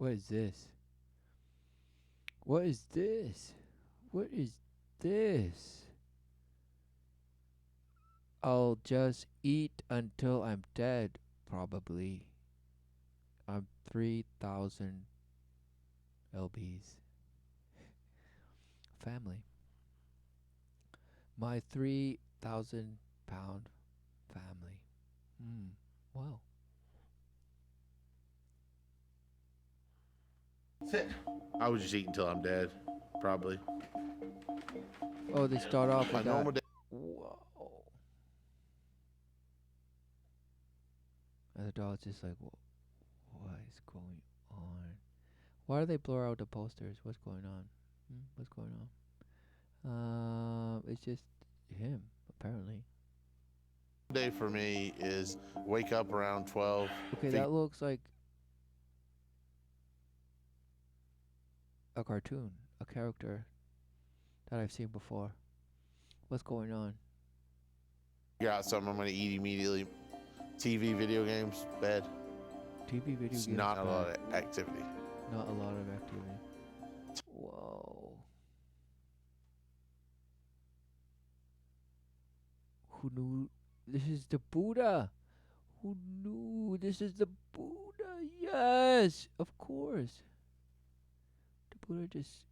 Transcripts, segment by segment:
What is this? What is this? What is this? I'll just eat until I'm dead, probably. I'm 3,000 lbs. Family. My 3,000 pound family. Wow. That's it. I would just eat until I'm dead, probably. Oh, they start off My with normal that. day. Whoa. And the dog's just like, what is going on? Why do they blur out the posters? What's going on? What's going on? It's just him, apparently. Day for me is wake up around 12. Okay, that looks like a cartoon, a character that I've seen before. What's going on? Figure out something I'm going to eat immediately. TV, video games, bed. TV, video It's games. not a lot of activity. Not a lot of activity. Whoa. Who knew this is the Buddha? Who knew this is the Buddha? Yes, of course. The Buddha just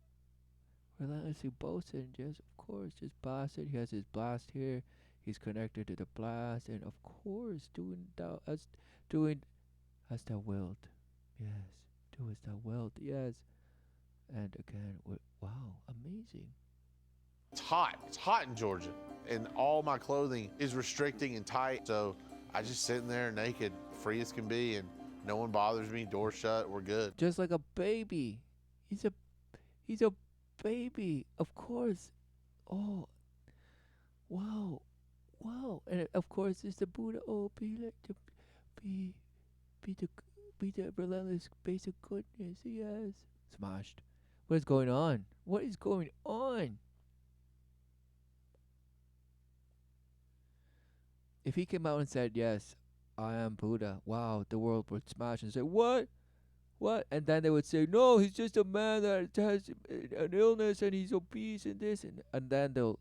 relentlessly boasted and just, of course, just blasted. He has his blast here. He's connected to the blast, and of course, doing as thou wilt. Yes, do as thou wilt. Yes, and again, wow, amazing. It's hot. It's hot in Georgia, and all my clothing is restricting and tight. So I just sitting there naked, free as can be, and no one bothers me. Door shut. We're good. Just like a baby. He's a baby, of course. Oh, wow, wow, and of course, it's the Buddha. Oh, be like the be be the be the relentless base of goodness. Yes, smashed. What is going on? What is going on? If he came out and said, yes, I am Buddha, wow, the world would smash and say, what? What? And then they would say, no, he's just a man that has an illness and he's obese and this. And then they'll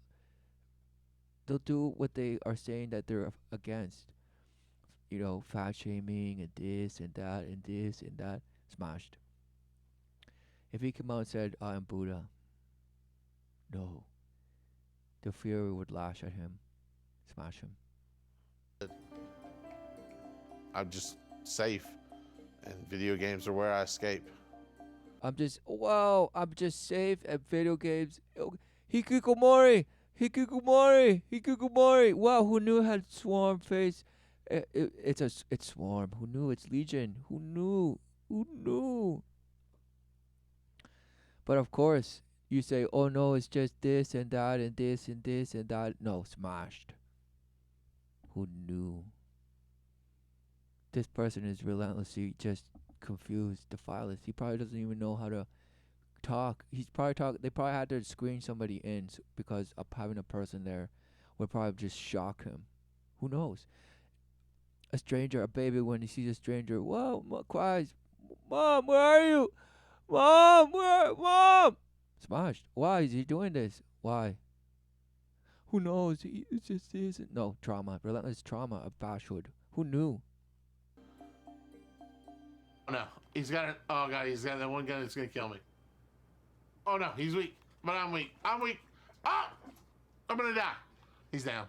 do what they are saying that they're against. You know, fat shaming and this and that and this and that. Smashed. If he came out and said, I am Buddha, no. The fury would lash at him, smash him. I'm just safe, and video games are where I escape. I'm just safe at video games. Hikikomori! Hikikomori! Hikikomori! Wow, who knew it had swarm face? It's swarm. Who knew it's legion? Who knew? Who knew? But of course, you say, oh no, it's just this and that and this and this and that. No, smashed. Who knew? This person is relentlessly just confused, defiled. He probably doesn't even know how to talk. They probably had to screen somebody in because of having a person there would probably just shock him. Who knows? A stranger, a baby, when he sees a stranger, whoa, cries, Mom, where are you? Mom, where? Mom! Smashed. Why is he doing this? Why? Who knows? It's just this. No, trauma. Relentless trauma of bashhood. Who knew? Oh no, he's got it. Oh god, he's got that one gun that's gonna kill me. Oh no, he's weak, but I'm weak. I'm weak. Ah, I'm gonna die. He's down.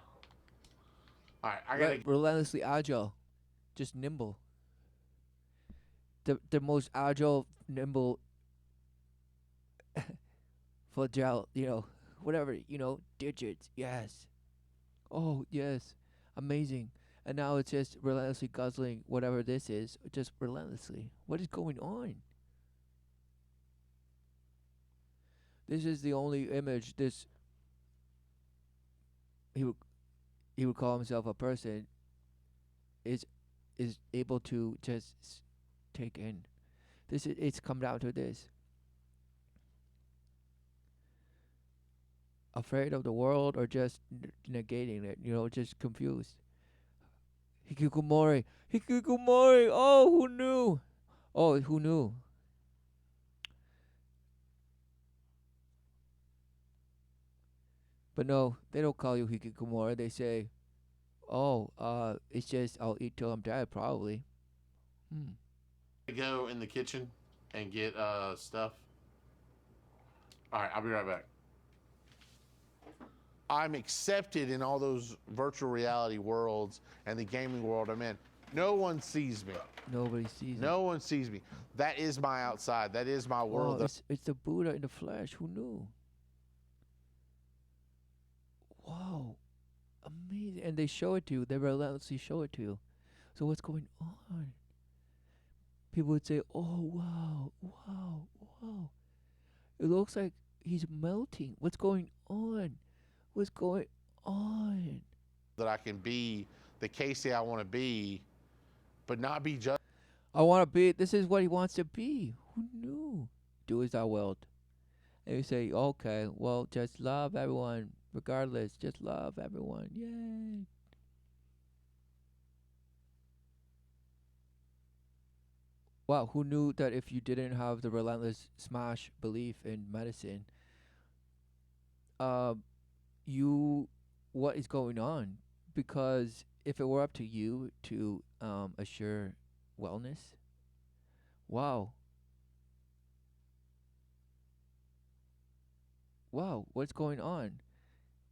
All right, I gotta. Relentlessly agile, just nimble. The most agile, nimble, fragile. Whatever. Digits. Yes. Oh yes, amazing. And now it's just relentlessly guzzling whatever this is, just relentlessly. What is going on? This is the only image he would call himself a person is able to just take in. It's come down to this. Afraid of the world or just negating it, just confused. Hikikomori. Hikikomori. Oh, who knew? Oh, who knew? But no, they don't call you hikikomori. They say, oh, it's just I'll eat till I'm dead, probably. Hmm. Go in the kitchen and get stuff. All right, I'll be right back. I'm accepted in all those virtual reality worlds and the gaming world I'm in. No one sees me. Nobody sees No one sees me. That is my outside. That is my it. world. Wow, it's the Buddha in the flesh. Who knew? Wow, amazing. And they show it to you. They relentlessly show it to you. So what's going on? People would say, oh, wow, wow, wow. It looks like he's melting. What's going on? What's going on? That I can be the Casey I want to be, but not be just. I want to be, this is what he wants to be. Who knew? Do as thou wilt. And you say, okay, well, just love everyone, regardless. Just love everyone. Yay. Wow, who knew that if you didn't have the relentless smash belief in medicine, uh, you, what is going on? Because if it were up to you to assure wellness, wow, wow, what's going on?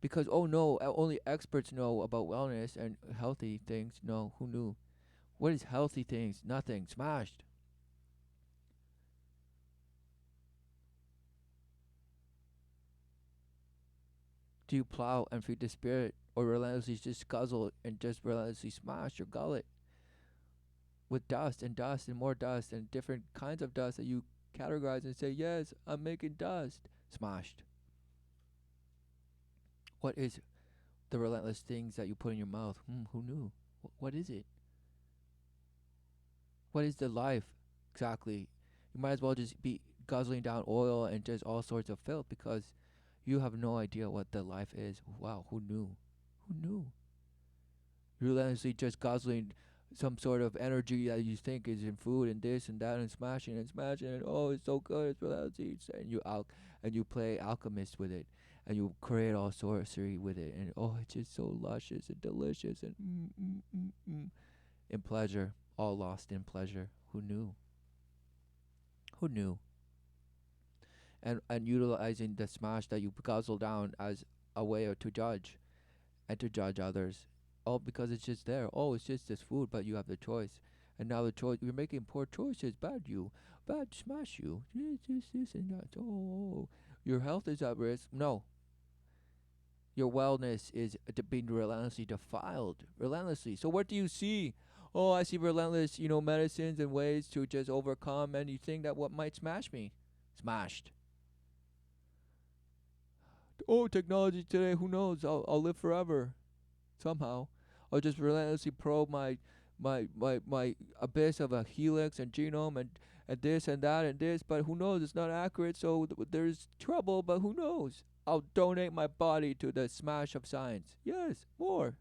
Because oh no, only experts know about wellness and healthy things. No, who knew? What is healthy things? Nothing. Smashed. Do you plow and feed the spirit, or relentlessly just guzzle and just relentlessly smash your gullet with dust and more dust and different kinds of dust that you categorize and say, yes, I'm making dust. Smashed. What is the relentless things that you put in your mouth? Who knew? What is it? What is the life exactly? You might as well just be guzzling down oil and just all sorts of filth because you have no idea what the life is. Wow, who knew? Who knew? You're relentlessly just guzzling some sort of energy that you think is in food and this and that and smashing and oh, it's so good, it's relentlessly, and you play alchemist with it and you create all sorcery with it and oh, it's just so luscious and delicious and in pleasure, all lost in pleasure. Who knew? Who knew? And utilizing the smash that you guzzle down as a way to judge and to judge others. All because it's just there. Oh, it's just this food, but you have the choice. And now the choice, you're making poor choices. Bad you. Bad smash you. This and that. Oh, your health is at risk. No. Your wellness is being relentlessly defiled. Relentlessly. So what do you see? Oh, I see relentless, medicines and ways to just overcome anything that what might smash me. Smashed. Oh, technology today, who knows? I'll live forever. Somehow. I'll just relentlessly probe my abyss of a helix and genome and this and that and this, but who knows? It's not accurate, so there's trouble, but who knows? I'll donate my body to the smash of science. Yes, more.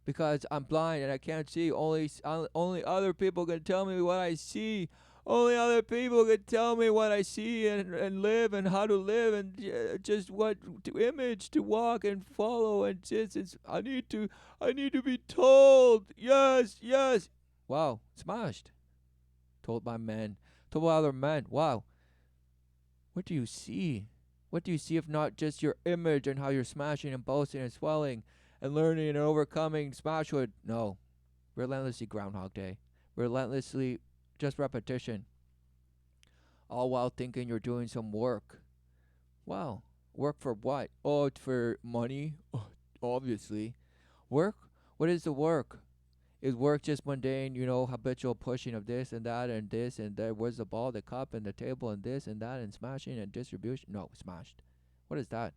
Because I'm blind and I can't see. Only other people can tell me what I see. Only other people can tell me what I see and live and how to live and just what to image to walk and follow and I need to be told. Yes. Wow, smashed. Told by men. Told by other men. Wow. What do you see? What do you see if not just your image and how you're smashing and boasting and swelling and learning and overcoming smashwood? No. Relentlessly Groundhog Day. Relentlessly just repetition. All while thinking you're doing some work. Wow. Work for what? Oh, it's for money? Oh, obviously. Work? What is the work? Is work just mundane, habitual pushing of this and that and this and that? Where's the ball, the cup, and the table, and this and that, and smashing and distribution? No, smashed. What is that?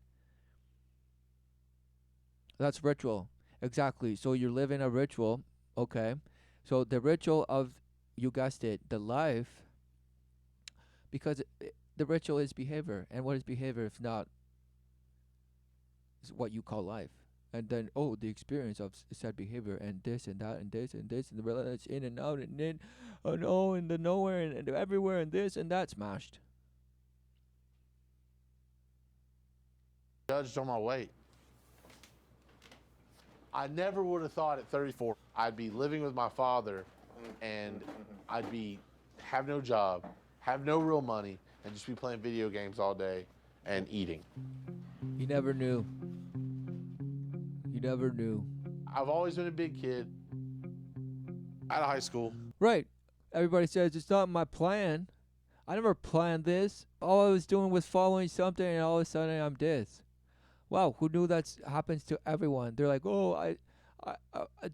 That's ritual. Exactly. So you're living a ritual. Okay. So the ritual of, you guessed it, the life, because the ritual is behavior. And what is behavior if not what you call life? And then, oh, the experience of said behavior and this and that and this and this and the relentless in and out and in and oh and the nowhere and everywhere and this and that smashed. Judged on my weight. I never would have thought at 34 I'd be living with my father and I'd be have no job, have no real money, and just be playing video games all day and eating. You never knew. You never knew. I've always been a big kid. Out of high school. Right. Everybody says it's not my plan. I never planned this. All I was doing was following something, and all of a sudden I'm this. Wow, who knew that happens to everyone? They're like, oh, I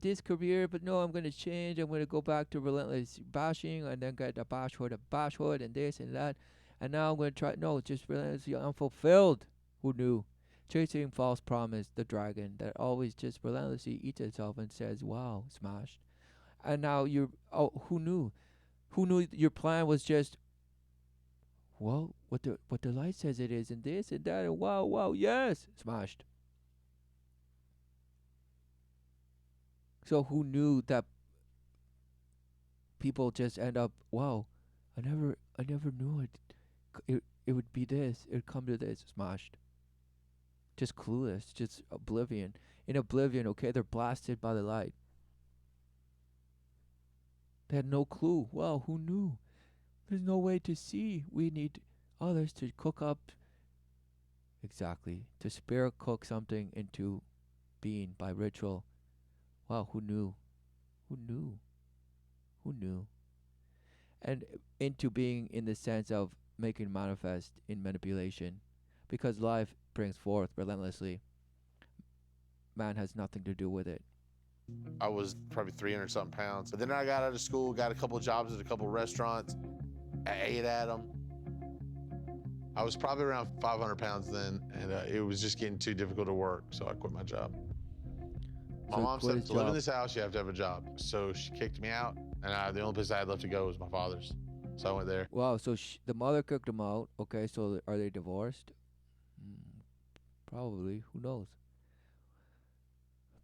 this career, but no, I'm gonna change. I'm gonna go back to relentless bashing, and then get the bashhood, and this and that, and now I'm gonna try. No, just relentlessly unfulfilled. Who knew? Chasing false promise, the dragon that always just relentlessly eats itself and says, "Wow, smashed." And now you're. Oh, who knew? Who knew your plan was just, well, what the light says it is, and this and that, and wow, yes, smashed. So who knew that people just end up, wow, I never knew it would be this, it would come to this, smashed. Just clueless, just oblivion. In oblivion, okay, they're blasted by the light. They had no clue. Wow, who knew? There's no way to see. We need others to cook up. Exactly. To spirit cook something into being by ritual. Wow, who knew? Who knew? Who knew? And into being in the sense of making manifest in manipulation. Because life brings forth relentlessly. Man has nothing to do with it. I was probably 300 something pounds. But then I got out of school, got a couple of jobs at a couple of restaurants. I ate at them. I was probably around 500 pounds then, and it was just getting too difficult to work, so I quit my job. My mom said, to live in this house, you have to have a job. So she kicked me out, and the only place I had left to go was my father's. So I went there. Wow, so the mother kicked him out. Okay, so are they divorced? Probably. Who knows?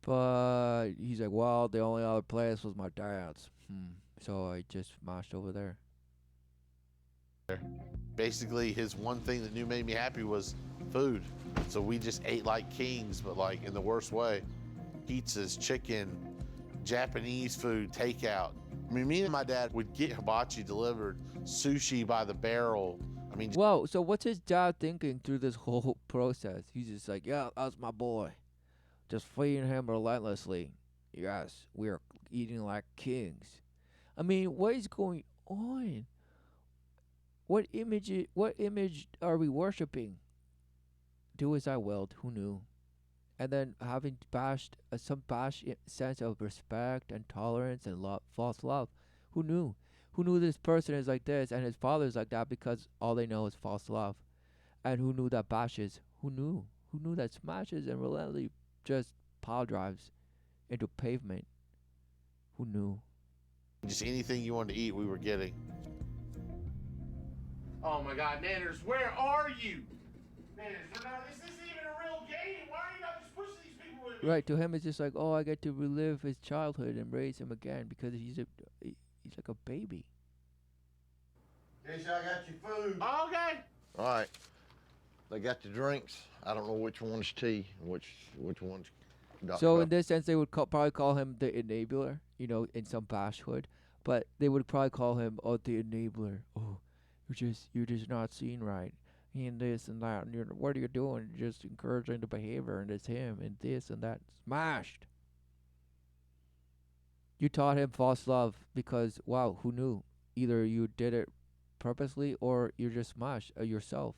But he's like, well, the only other place was my dad's. So I just smashed over there. Basically, his one thing that made me happy was food. So we just ate like kings, but like in the worst way. Pizzas, chicken, Japanese food, takeout. I mean, me and my dad would get hibachi delivered, sushi by the barrel. I mean, wow, so what's his dad thinking through this whole process? He's just like, yeah, that's my boy. Just feeding him relentlessly. Yes, we're eating like kings. I mean, what is going on? What image are we worshiping? Do as I willed. Who knew? And then having some sense of respect and tolerance and false love. Who knew? Who knew this person is like this and his father's like that because all they know is false love? And who knew that bashes? Who knew? Who knew that smashes and relentlessly just pile drives into pavement? Who knew? Just anything you wanted to eat, we were getting. Oh my God, Nanners, where are you? Nanners, this isn't even a real game. Why are you not just pushing these people with me? Right, to him it's just like, oh, I get to relive his childhood and raise him again because he's like a baby. Casey, I got your food. Okay. All right. They got the drinks. I don't know which one's tea and which one's Dr. So Pepper. in this sense, they would probably call him the enabler, in some bashhood. But they would probably call him, oh, the enabler. Oh, you're just not seeing right. And this and that. And what are you doing? You're just encouraging the behavior, and it's him, and this and that. Smashed. You taught him false love because, wow, who knew? Either you did it purposely or you're just smashed yourself.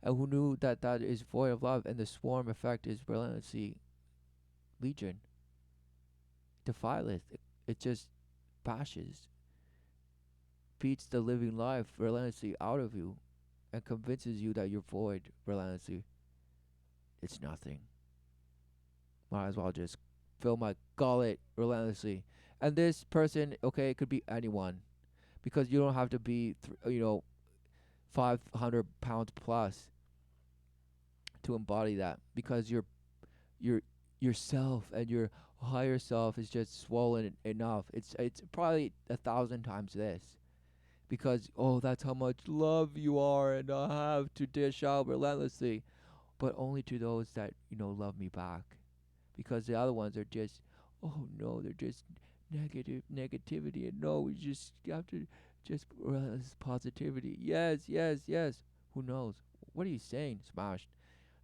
And who knew that is void of love and the swarm effect is relentlessly legion. Defileth. It just bashes. Beats the living life relentlessly out of you and convinces you that you're void relentlessly. It's nothing. Might as well just fill my gullet relentlessly. And this person, okay, it could be anyone. Because you don't have to be, 500 pounds plus to embody that. Because yourself and your higher self is just swollen enough. It's probably 1,000 times this. Because, oh, that's how much love you are and I have to dish out relentlessly. but only to those that love me back, because the other ones are just, oh no, they're just negativity, and no, we just have to just realize positivity. Yes, yes, yes. Who knows? What are you saying, Smashed?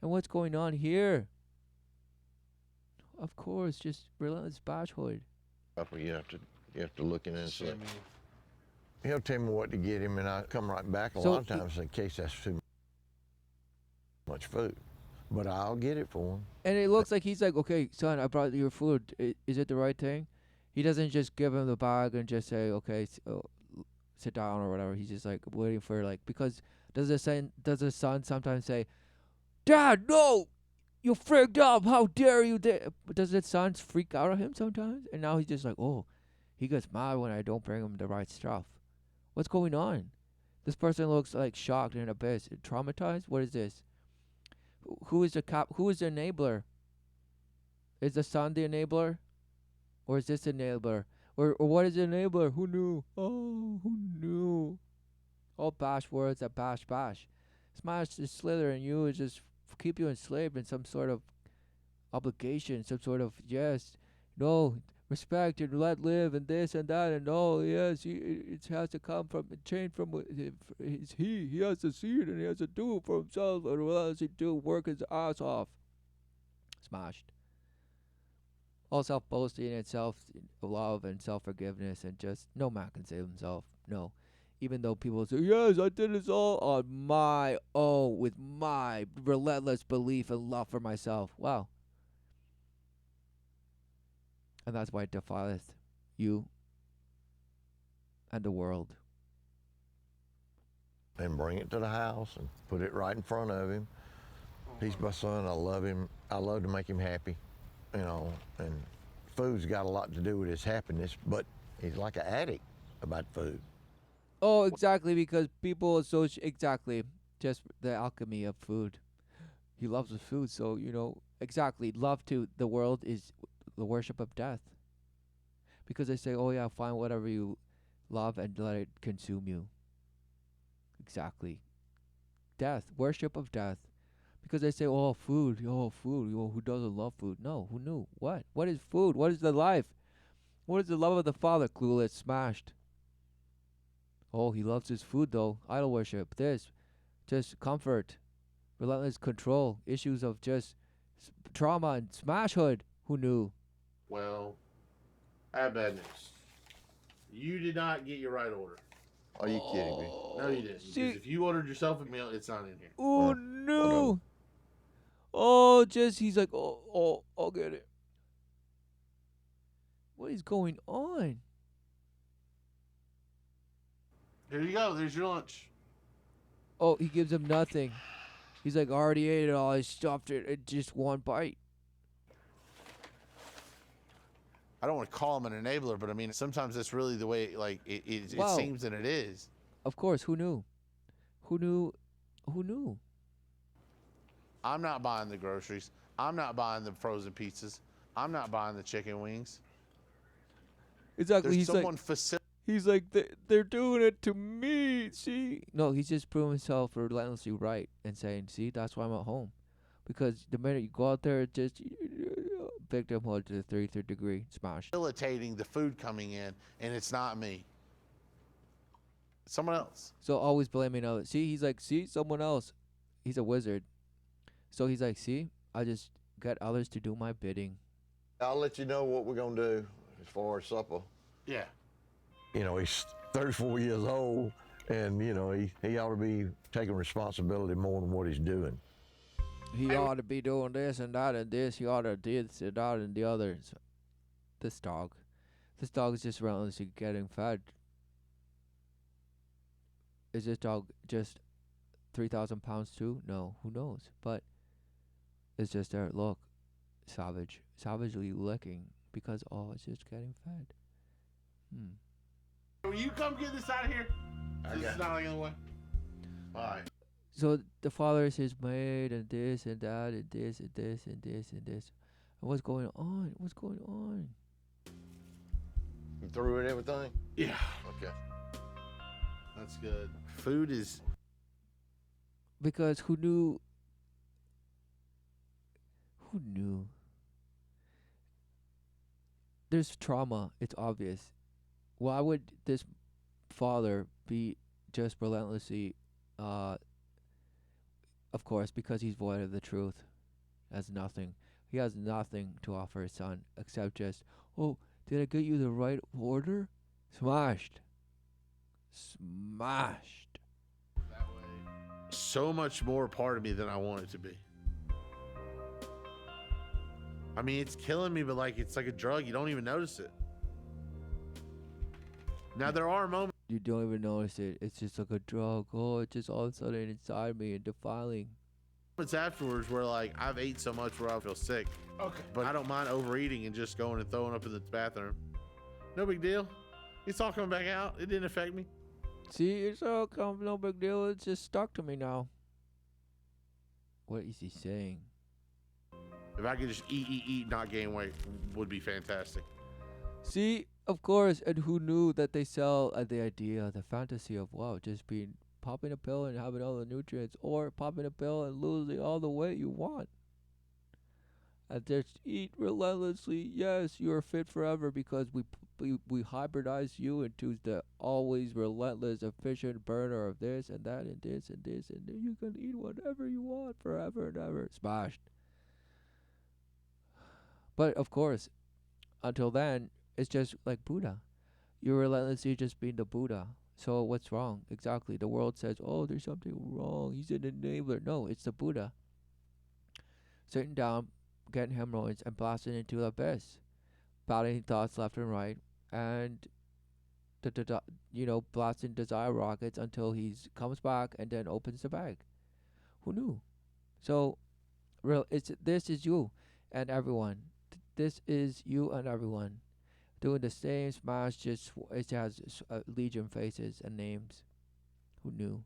And what's going on here? Of course, just relentless bashhood. You have to look in and say. Shimmy. He'll tell me what to get him, and I come right back a So lot of times in case that's too much food. But I'll get it for him. And it looks like he's like, okay, son, I brought your food. Is it the right thing? He doesn't just give him the bag and just say, okay, sit down or whatever. He's just like waiting for because does the son sometimes say, Dad, no, you freaked up. How dare you? Does the son freak out at him sometimes? And now he's just like, oh, he gets mad when I don't bring him the right stuff. What's going on? This person looks like shocked and abyss, traumatized. What is this? Who is the enabler? Is the son the enabler? Or is this the enabler? Or what is the enabler? Who knew? Oh, who knew? All bash words that bash. Smash the slither and you is just keep you enslaved in some sort of obligation, some sort of no, respect and let live and this and that and no, yes, it has to come from change from he has to see it and he has to do it for himself, or else he do work his ass off. Smashed. All self-boasting and self-love and self-forgiveness and just no man can save himself. No. Even though people say, yes, I did this all on my own with my relentless belief and love for myself. Wow. And that's why it defileth you and the world. And bring it to the house and put it right in front of him. He's my son. I love him. I love to make him happy, and food's got a lot to do with his happiness, but he's like an addict about food. Oh, exactly, because people associate, exactly, just the alchemy of food. He loves the food, so, exactly, love to the world is the worship of death. Because they say, oh yeah, find whatever you love and let it consume you. Exactly. Death, worship of death. Because they say, oh, food, who doesn't love food? No, who knew? What? What is food? What is the life? What is the love of the Father? Clueless, smashed. Oh, he loves his food though. Idol worship, this, just comfort, relentless control, issues of just trauma and smashhood. Who knew? Well, I have bad news. You did not get your right order. Are you kidding me? No, you didn't. See, Because if you ordered yourself a meal, it's not in here. oh no. Oh, just he's like, oh, I'll get it. What is going on? Here you go. There's your lunch. Oh, he gives him nothing. He's like, I already ate it all. I stuffed it in just one bite. I don't want to call him an enabler, but I mean, sometimes that's really the way, it Wow. seems that it is. Of course, who knew? Who knew? Who knew? I'm not buying the groceries. I'm not buying the frozen pizzas. I'm not buying the chicken wings. Exactly. There's He's someone like, facilitating. he's like, they're doing it to me. See? No, he's just proving himself relentlessly right and saying, see, that's why I'm at home. Because the minute you go out there, just victimhood to the 33rd degree, smash. The food coming in, and it's not me. It's someone else. So always blaming others. See, he's like, see, someone else. He's a wizard. So he's like, see, I just get others to do my bidding. I'll let you know what we're gonna do as far as supper. Yeah. He's 34 years old, and he ought to be taking responsibility more than what he's doing. He ought to be doing this and that and this. He ought to do this and that and the other. So this dog is just relentlessly getting fed. Is this dog just 3,000 pounds too? No, who knows? But it's just there. Look, savagely licking because it's just getting fed. Will you come get this out of here? This is not the other way. All right. So the father is his maid and this and that and this and this and this and this. And what's going on? What's going on? You through with everything? Yeah. Okay. That's good. Food is. Because who knew Who knew? There's trauma. It's obvious. Why would this father be just relentlessly, uh, of course, because he's void of the truth, has nothing. He has nothing to offer his son except just, oh, did I get you the right order? Smashed. Smashed. So much more part of me than I want it to be. I mean, it's killing me, but like it's like a drug. You don't even notice it. Now there are moments You don't even notice it. It's just like a drug. Oh, it's just all of a sudden inside me and defiling. afterwards where like I've ate so much where I feel sick. Okay. But I don't mind overeating and just going and throwing up in the bathroom. No big deal. It's all coming back out. It didn't affect me. See, it's all no big deal. It's just stuck to me now. What is he saying? If I could just eat, not gain weight, would be fantastic. See, of course, and who knew that they sell the idea, the fantasy of, wow, just being popping a pill and having all the nutrients, or popping a pill and losing all the weight you want. And just eat relentlessly. Yes, you are fit forever because we hybridize you into the always relentless, efficient burner of this and that and this and this, and then you can eat whatever you want forever and ever. Smashed. But of course, until then, it's just like Buddha. You're relentlessly just being the Buddha. So what's wrong? Exactly. The world says, oh, there's something wrong. He's an enabler. No, it's the Buddha. Sitting down, getting hemorrhoids, and blasting into the abyss. Battling thoughts left and right. And, blasting desire rockets until he comes back and then opens the bag. Who knew? So, this is you and everyone. This is you and everyone. Doing the same smash, just it has legion faces and names. Who knew?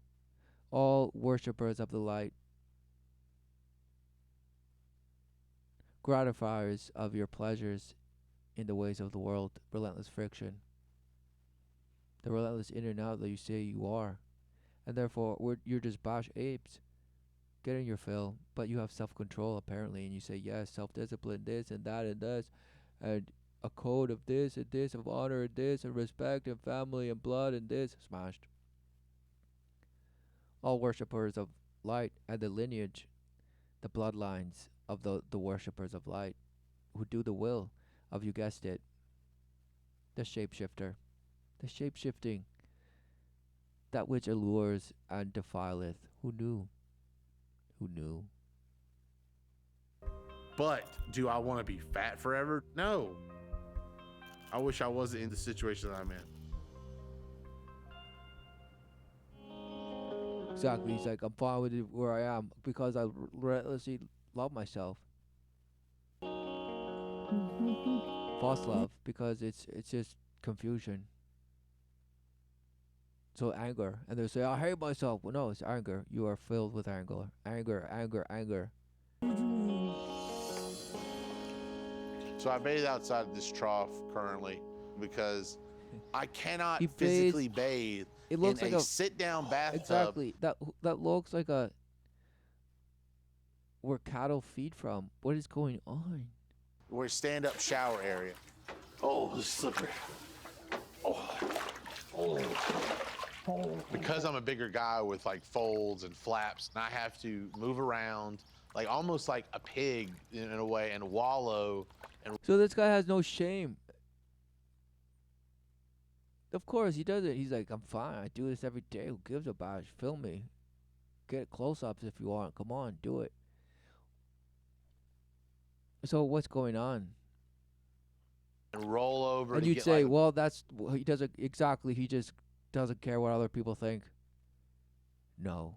All worshippers of the light, gratifiers of your pleasures in the ways of the world, relentless friction, the relentless in and out that you say you are, and therefore you're just bash apes, getting your fill, but you have self-control apparently, and you say yes, self-discipline, this and that and this, and a code of this and this, of honor and this, and respect and family and blood and this, smashed. All worshippers of light and the lineage, the bloodlines of the worshippers of light, who do the will of, you guessed it, the shapeshifter, the shapeshifting, that which allures and defileth. Who knew? Who knew? But do I want to be fat forever? No. I wish I wasn't in the situation that I'm in. Exactly. He's like, I'm fine with it where I am because I relentlessly love myself. False love, because it's just confusion. So anger, and they say, I hate myself. Well, no, it's anger. You are filled with anger, anger, anger, anger. So I bathe outside this trough currently because I cannot He physically bathe It looks in like a sit-down bathtub. exactly that looks like a where cattle feed from. What is going on? Where stand-up shower area. Oh, this is slippery. Because I'm a bigger guy with like folds and flaps, and I have to move around like almost like a pig in a way and wallow. And So this guy has no shame. Of course he does it. He's like, I'm fine. I do this every day. Who gives a bash? Film me. Get close-ups if you want. Come on, do it. So what's going on? roll over. And to you'd get say, like well, he doesn't exactly. He just doesn't care what other people think. No.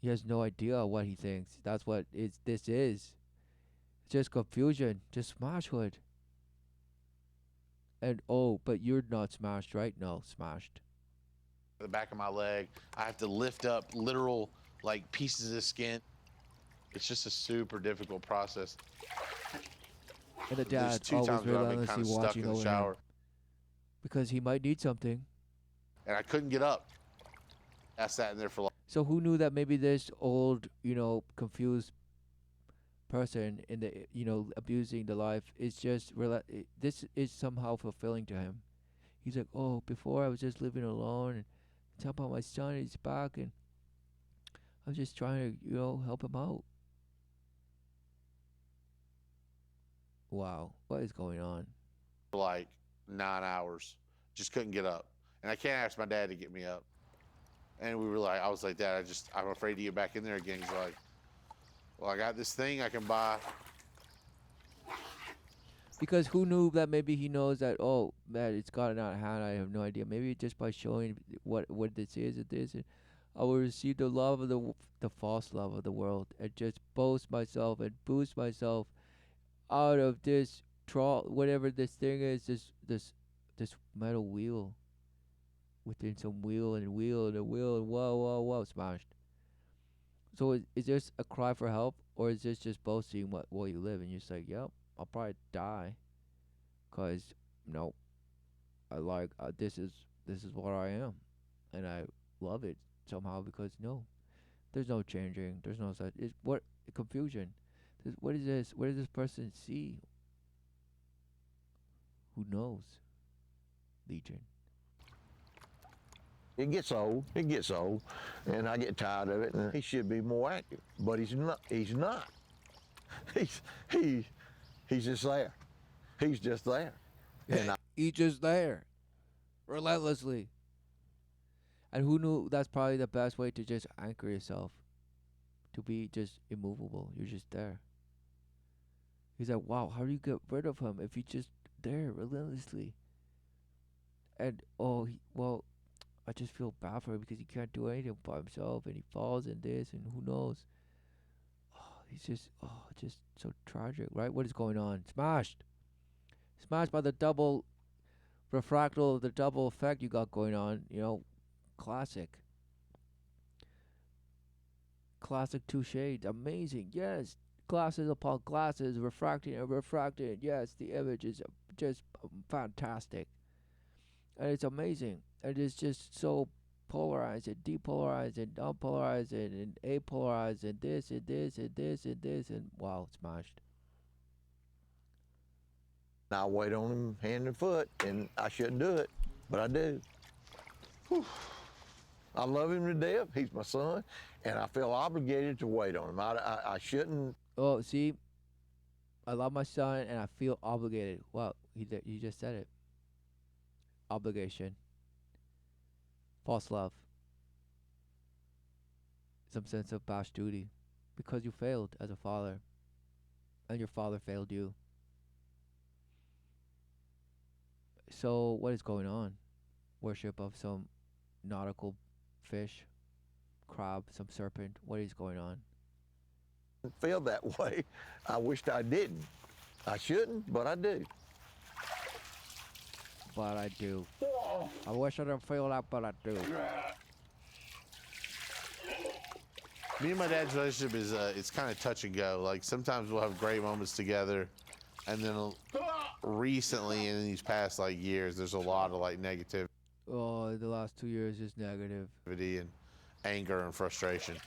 He has no idea what he thinks. That's what this is. Just confusion. Just smashwood. And but you're not smashed, right? No, smashed. the back of my leg. I have to lift up literal like pieces of skin. It's just a super difficult process. And the There's dad's two always times where I've been relentlessly kind of stuck watching in the over shower, him because he might need something. and I couldn't get up. I sat in there for like So who knew that maybe this old, confused person in the abusing the life is just this is somehow fulfilling to him. He's like, oh, before I was just living alone and somehow my son is back and I'm just trying to help him out. Wow, what is going on? For like 9 hours. Just couldn't get up. And I can't ask my dad to get me up. And we were like, I was like, Dad, I'm afraid to get back in there again. He's like, well, I got this thing I can buy. Because who knew that maybe he knows that, oh, man, it's gotten out of hand. I have no idea. Maybe just by showing what this is, and I will receive the love of the false love of the world and just boast myself and boost myself out of this whatever this thing is, this metal wheel within some wheel and wheel and a wheel and whoa, smashed. So is this a cry for help, or is this just boasting what you live and you're just like, yep, I'll probably die, cause no, I like this is what I am, and I love it somehow because no, there's no changing, there's no such. It's what confusion. What is this? What does this person see? Who knows? Legion. It gets old. It gets old, and I get tired of it. And he should be more active, but he's not. He's not. He's just there. He's just there. And He's just there, relentlessly. And who knew that's probably the best way to just anchor yourself, to be just immovable. You're just there. He's like, wow, how do you get rid of him if he's just there relentlessly? And well, I just feel bad for him because he can't do anything by himself, and he falls in this, and who knows? Oh, he's just so tragic, right? What is going on? Smashed by the double refractal, the double effect you got going on. Classic two shades, amazing. Yes, glasses upon glasses, refracting and refracting. Yes, the image is just fantastic, and it's amazing. And it's just so polarized and depolarized and unpolarized and apolarized and this and this and this and this and wow, smashed. I wait on him hand and foot, and I shouldn't do it, but I do. Whew. I love him to death. He's my son, and I feel obligated to wait on him. I shouldn't. Oh, see, I love my son, and I feel obligated. Wow, you just said it. Obligation. False love. Some sense of past duty, because you failed as a father, and your father failed you. So what is going on? Worship of some nautical fish, crab, some serpent. What is going on? Feel that way. I wished I didn't. I shouldn't, but I do. But I do. I wish I didn't feel that, but I do. Me and my dad's relationship is it's kind of touch and go. Like sometimes we'll have great moments together, and then recently in these past like years, there's a lot of like negativity. Oh, the last 2 years is negative. And anger and frustration.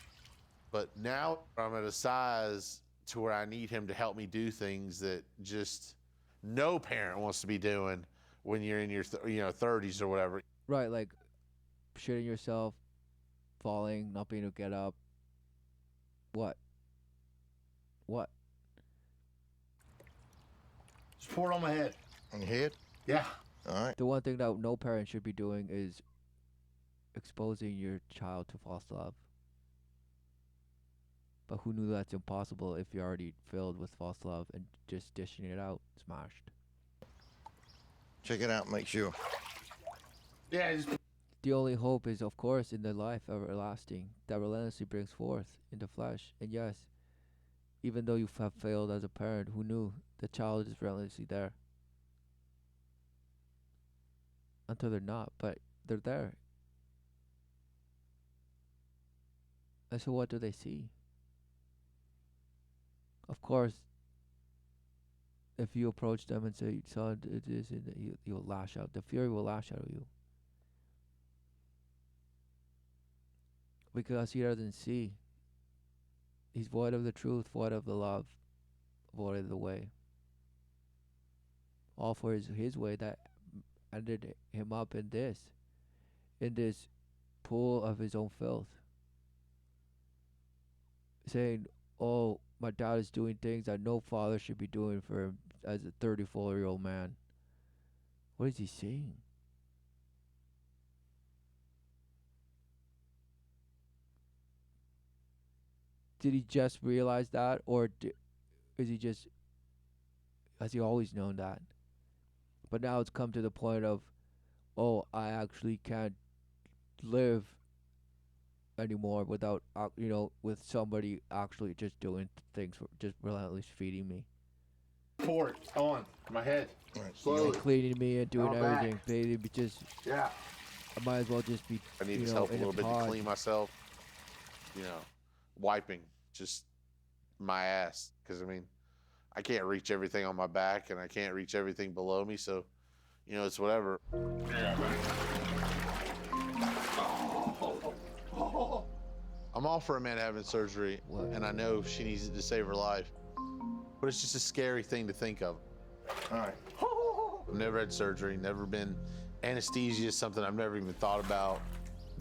But now I'm at a size to where I need him to help me do things that just no parent wants to be doing when you're in your 30s or whatever. Right, like shitting yourself, falling, not being able to get up. What? Just pour it on my head. On your head? Yeah. All right. The one thing that no parent should be doing is exposing your child to false love. But who knew that's impossible if you're already filled with false love and just dishing it out, smashed. Check it out, make sure. Yeah. Just The only hope is, of course, in the life everlasting that relentlessly brings forth in the flesh. And yes, even though you have failed as a parent, who knew the child is relentlessly there? Until they're not, but they're there. And so what do they see? Of course, if you approach them and say, son, it is, and you'll lash out. The fury will lash out of you. Because he doesn't see. He's void of the truth, void of the love. avoided the way. All for his way that ended him up in this pool of his own filth. Saying, oh, my dad is doing things that no father should be doing for him as a 34-year-old man. What is he saying? Did he just realize that, or is he just, has he always known that? But now it's come to the point of, oh, I actually can't live anymore without, with somebody actually just doing things, for just relentlessly feeding me, Pour it on my head. and Slowly. cleaning me and doing On my back. everything. Bathing me, just, Yeah. I might as well just be, I need his help a in little bit to pod. clean myself. Wiping just my ass. Because, I can't reach everything on my back and I can't reach everything below me. So, it's whatever. I'm all for a man having surgery, What? and I know she needs it to save her life. But it's just a scary thing to think of. All right. I've never had surgery, never been anesthesia, is something I've never even thought about.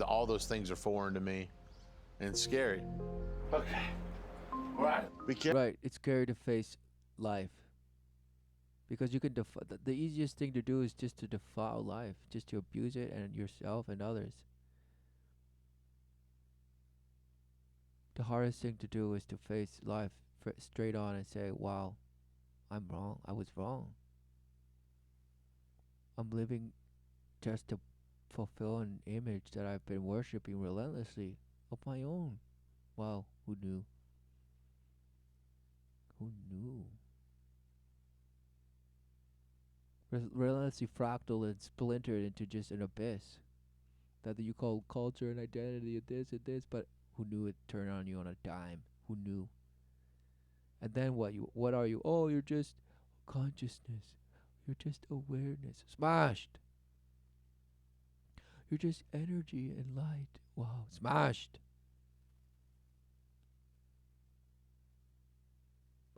All those things are foreign to me, and it's scary. Okay. All right. Be careful. Right, it's scary to face life. Because you can the easiest thing to do is just to defile life, just to abuse it and yourself and others. The hardest thing to do is to face life straight on and say, wow, I'm wrong. I was wrong. I'm living just to fulfill an image that I've been worshiping relentlessly of my own. Wow, who knew? Who knew? Relentlessly fractal and splintered into just an abyss that you call culture and identity and this, but who knew it turned on you on a dime? Who knew? And then what are you? Oh, you're just consciousness. You're just awareness. Smashed. You're just energy and light. Wow, smashed.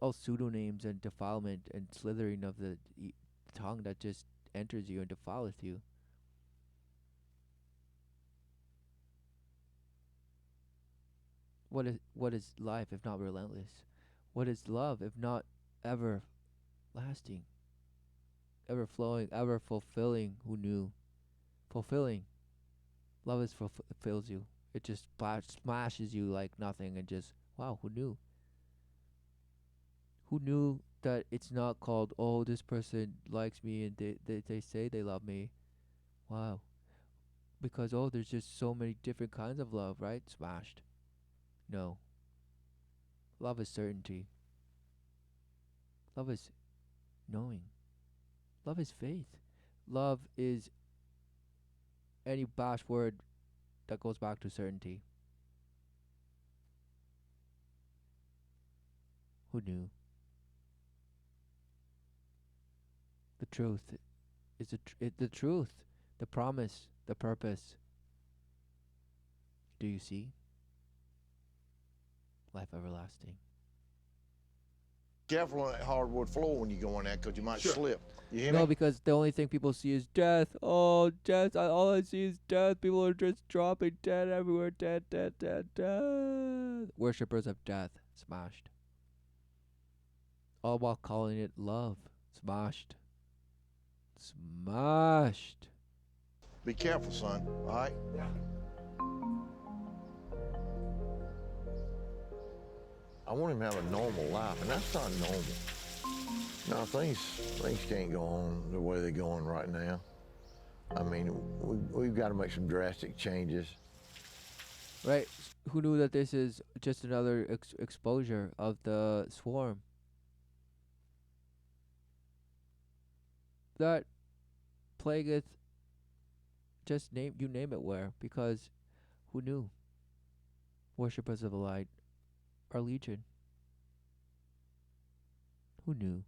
All pseudonyms and defilement and slithering of the tongue that just enters you and defileth you. What is life if not relentless? What is love if not ever lasting? Ever flowing, ever fulfilling? Who knew? Fulfilling. Love is fulfills you. It just smashes you like nothing and just, wow, who knew? Who knew that it's not called, oh, this person likes me and they say they love me. Wow. Because, oh, there's just so many different kinds of love, right? Smashed. No. Love is certainty. Love is knowing. Love is faith. Love is any bash word that goes back to certainty. Who knew? The truth is the truth, the promise, the purpose. Do you see? Life everlasting. Careful on that hardwood floor when you go in there, because you might Sure. slip. You hear No, me? because the only thing people see is death. Oh, death. All I see is death. People are just dropping dead everywhere. Dead, dead, dead, dead. Worshippers of death. Smashed. All while calling it love. Smashed. Smashed. Be careful, son. All right? I want him to have a normal life, and that's not normal. No, things can't go on the way they're going right now. I mean, we've got to make some drastic changes. Right? Who knew that this is just another exposure of the swarm? That plagueth, just name it where, because who knew? Worshippers of the light are legion. Who knew?